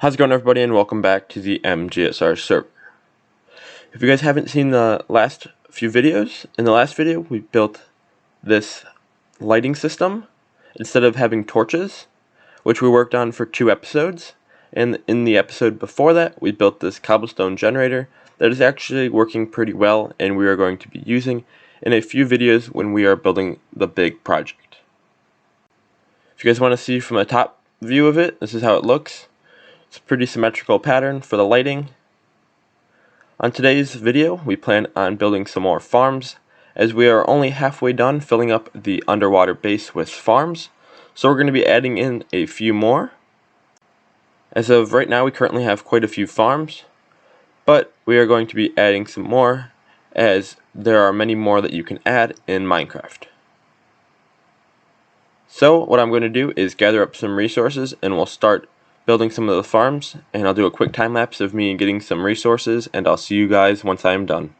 How's it going, everybody, and welcome back to the MGSR server. If you guys haven't seen the last few videos, in the last video we built this lighting system instead of having torches, which we worked on for 2 episodes, and in the episode before that we built this cobblestone generator that is actually working pretty well and we are going to be using in a few videos when we are building the big project. If you guys want to see from a top view of it, this is how it looks. It's a pretty symmetrical pattern for the lighting. On today's video, we plan on building some more farms, as we are only halfway done filling up the underwater base with farms, so we're going to be adding in a few more. As of right now, we currently have quite a few farms, but we are going to be adding some more, as there are many more that you can add in Minecraft. So what I'm going to do is gather up some resources and we'll start building some of the farms, and I'll do a quick time lapse of me getting some resources, and I'll see you guys once I am done.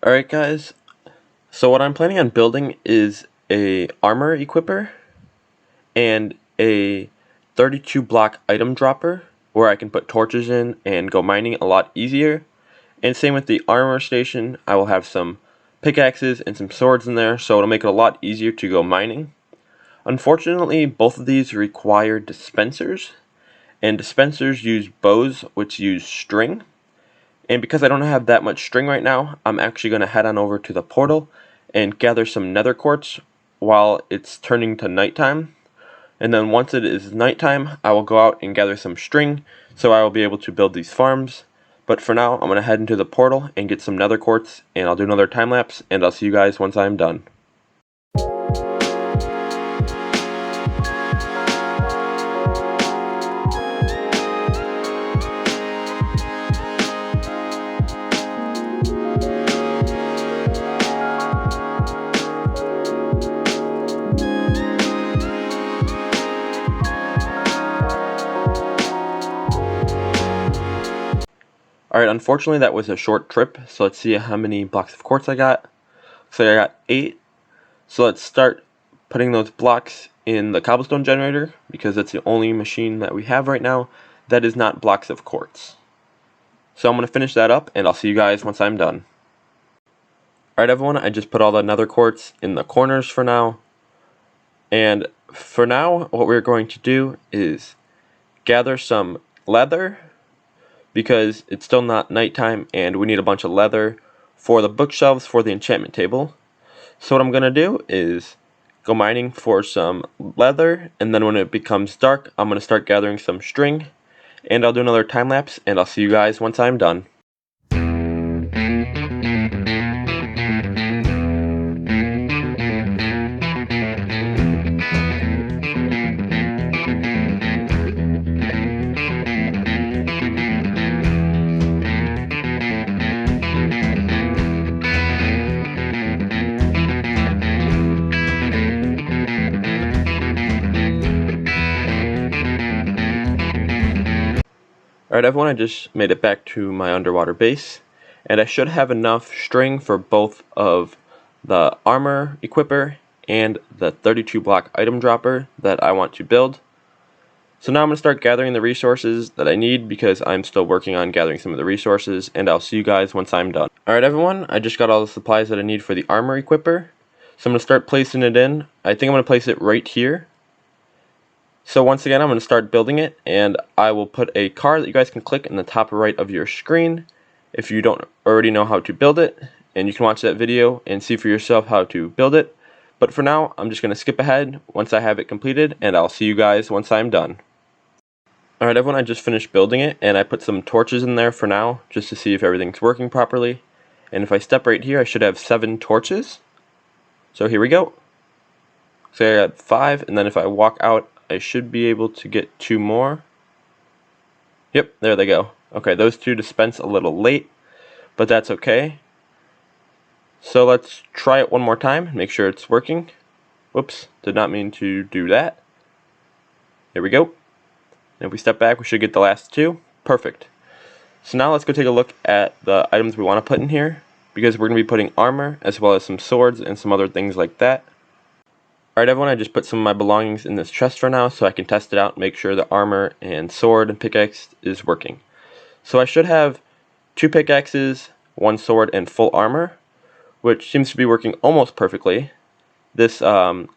Alright guys, so what I'm planning on building is a armor equipper and a 32 block item dropper where I can put torches in and go mining a lot easier. And same with the armor station, I will have some pickaxes and some swords in there, so it'll make it a lot easier to go mining. Unfortunately, both of these require dispensers, and dispensers use bows which use string. And because I don't have that much string right now, I'm actually going to head on over to the portal and gather some nether quartz while it's turning to nighttime. And then once it is nighttime, I will go out and gather some string, so I will be able to build these farms. But for now, I'm going to head into the portal and get some nether quartz, and I'll do another time lapse, and I'll see you guys once I'm done. Alright, unfortunately that was a short trip, so let's see how many blocks of quartz I got. So I got 8. So let's start putting those blocks in the cobblestone generator, because that's the only machine that we have right now that is not blocks of quartz. So I'm going to finish that up, and I'll see you guys once I'm done. Alright everyone, I just put all the nether quartz in the corners for now. And for now, what we're going to do is gather some leather, because it's still not nighttime and we need a bunch of leather for the bookshelves for the enchantment table. So what I'm going to do is go mining for some leather, and then when it becomes dark, I'm going to start gathering some string, and I'll do another time lapse, and I'll see you guys once I'm done. Alright everyone, I just made it back to my underwater base, and I should have enough string for both of the armor equipper and the 32 block item dropper that I want to build. So now I'm going to start gathering the resources that I need, because I'm still working on gathering some of the resources, and I'll see you guys once I'm done. Alright everyone, I just got all the supplies that I need for the armor equipper, so I'm going to start placing it in. I think I'm going to place it right here. So once again, I'm going to start building it, and I will put a card that you guys can click in the top right of your screen if you don't already know how to build it, and you can watch that video and see for yourself how to build it. But for now, I'm just going to skip ahead once I have it completed, and I'll see you guys once I'm done. Alright everyone, I just finished building it, and I put some torches in there for now, just to see if everything's working properly. And if I step right here, I should have 7 torches. So here we go. So I got 5, and then if I walk out, I should be able to get 2 more. Yep, there they go. Okay, those 2 dispense a little late, but that's okay. So let's try it one more time, make sure it's working. Whoops, did not mean to do that. Here we go. And if we step back, we should get the last 2. Perfect. So now let's go take a look at the items we want to put in here, because we're going to be putting armor as well as some swords and some other things like that. Alright everyone, I just put some of my belongings in this chest for now so I can test it out and make sure the armor and sword and pickaxe is working. So I should have 2 pickaxes, 1 sword, and full armor, which seems to be working almost perfectly. This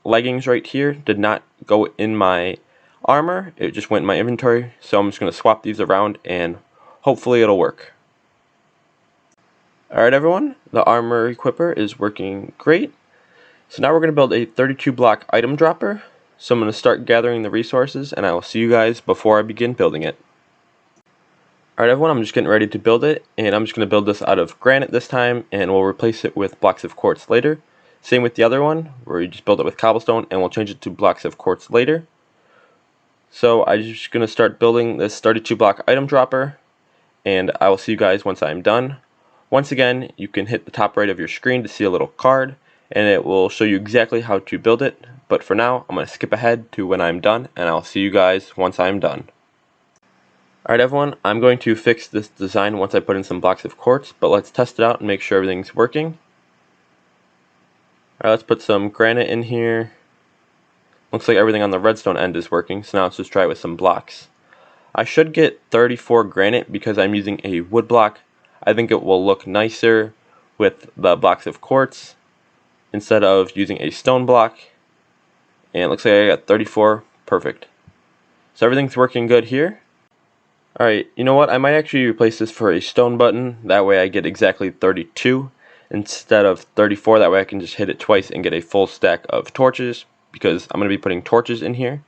leggings right here did not go in my armor, it just went in my inventory, so I'm just going to swap these around and hopefully it'll work. Alright everyone, the armor equipper is working great. So now we're going to build a 32 block item dropper. So I'm going to start gathering the resources and I will see you guys before I begin building it. Alright everyone, I'm just getting ready to build it, and I'm just going to build this out of granite this time, and we'll replace it with blocks of quartz later. Same with the other one, where you just build it with cobblestone and we'll change it to blocks of quartz later. So I'm just going to start building this 32 block item dropper, and I will see you guys once I'm done. Once again, you can hit the top right of your screen to see a little card, and it will show you exactly how to build it. But for now, I'm going to skip ahead to when I'm done, and I'll see you guys once I'm done. Alright everyone, I'm going to fix this design once I put in some blocks of quartz, but let's test it out and make sure everything's working. Alright, let's put some granite in here. Looks like everything on the redstone end is working, so now let's just try it with some blocks. I should get 34 granite because I'm using a wood block. I think it will look nicer with the blocks of quartz instead of using a stone block. And it looks like I got 34, perfect. So everything's working good here. Alright, you know what, I might actually replace this for a stone button, that way I get exactly 32 instead of 34, that way I can just hit it twice and get a full stack of torches, because I'm going to be putting torches in here.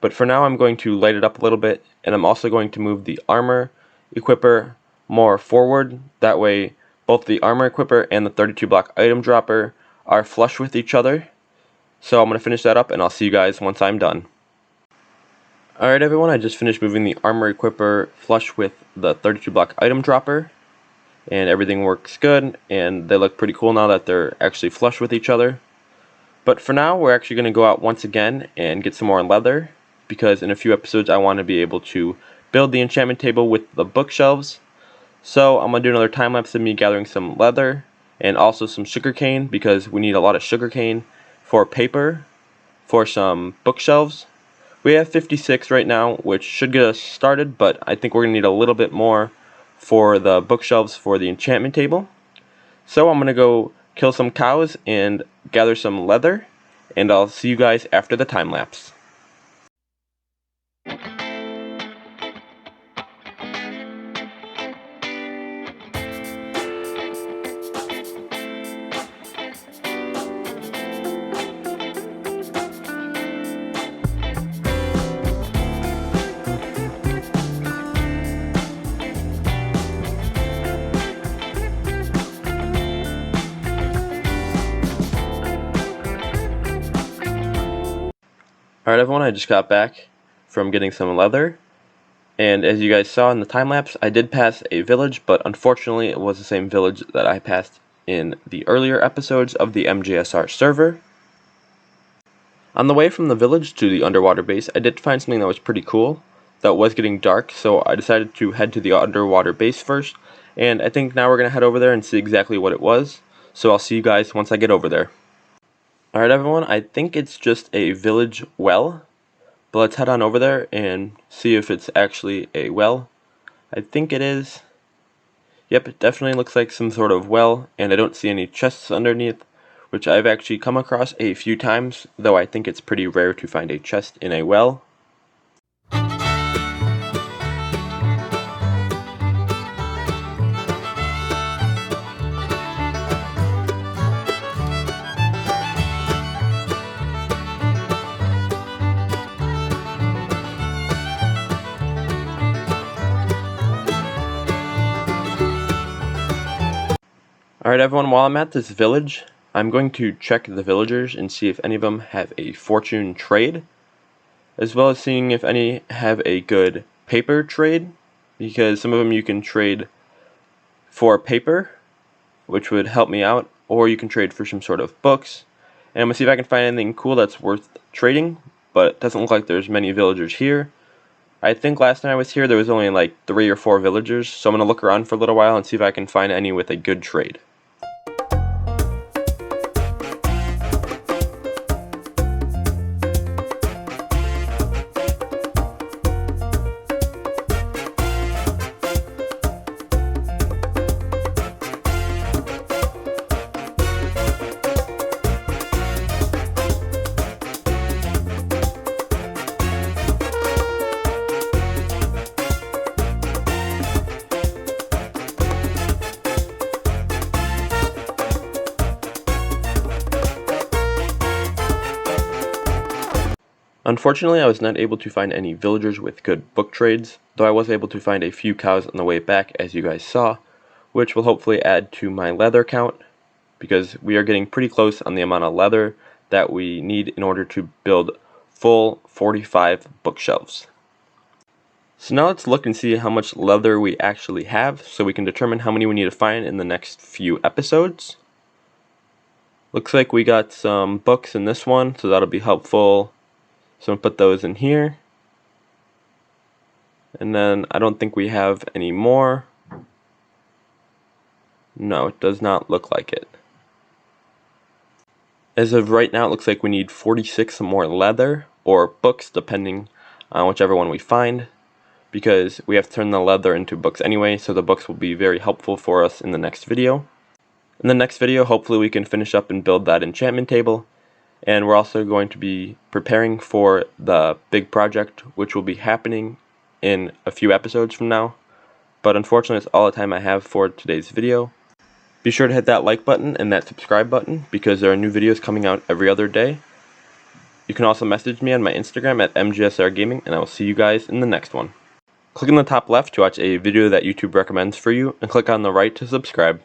But for now I'm going to light it up a little bit, and I'm also going to move the armor equipper more forward, that way both the armor equipper and the 32 block item dropper are flush with each other. So I'm going to finish that up and I'll see you guys once I'm done. Alright everyone, I just finished moving the armor equipper flush with the 32 block item dropper, and everything works good, and they look pretty cool now that they're actually flush with each other. But for now, we're actually going to go out once again and get some more leather, because in a few episodes I want to be able to build the enchantment table with the bookshelves. So I'm going to do another time lapse of me gathering some leather and also some sugarcane, because we need a lot of sugarcane for paper for some bookshelves. We have 56 right now, which should get us started, but I think we're going to need a little bit more for the bookshelves for the enchantment table. So I'm going to go kill some cows and gather some leather, and I'll see you guys after the time lapse. Alright everyone, I just got back from getting some leather, and as you guys saw in the time lapse, I did pass a village, but unfortunately it was the same village that I passed in the earlier episodes of the MGSR server. On the way from the village to the underwater base, I did find something that was pretty cool, that was getting dark, so I decided to head to the underwater base first, and I think now we're going to head over there and see exactly what it was, so I'll see you guys once I get over there. Alright everyone, I think it's just a village well, but let's head on over there and see if it's actually a well. I think it is. Yep, it definitely looks like some sort of well, and I don't see any chests underneath, which I've actually come across a few times, though I think it's pretty rare to find a chest in a well. Alright everyone, while I'm at this village, I'm going to check the villagers and see if any of them have a fortune trade, as well as seeing if any have a good paper trade, because some of them you can trade for paper, which would help me out, or you can trade for some sort of books. And I'm going to see if I can find anything cool that's worth trading, but it doesn't look like there's many villagers here. I think last time I was here there was only like 3 or 4 villagers, so I'm going to look around for a little while and see if I can find any with a good trade. Unfortunately, I was not able to find any villagers with good book trades, though I was able to find a few cows on the way back, as you guys saw, which will hopefully add to my leather count, because we are getting pretty close on the amount of leather that we need in order to build full 45 bookshelves. So now let's look and see how much leather we actually have, so we can determine how many we need to find in the next few episodes. Looks like we got some books in this one, so that'll be helpful. So I'm going to put those in here. And then I don't think we have any more. No, it does not look like it. As of right now, it looks like we need 46 more leather, or books, depending on whichever one we find, because we have to turn the leather into books anyway, so the books will be very helpful for us in the next video. In the next video, hopefully we can finish up and build that enchantment table. And we're also going to be preparing for the big project, which will be happening in a few episodes from now. But unfortunately, it's all the time I have for today's video. Be sure to hit that like button and that subscribe button, because there are new videos coming out every other day. You can also message me on my Instagram at MGSR Gaming, and I will see you guys in the next one. Click on the top left to watch a video that YouTube recommends for you, and click on the right to subscribe.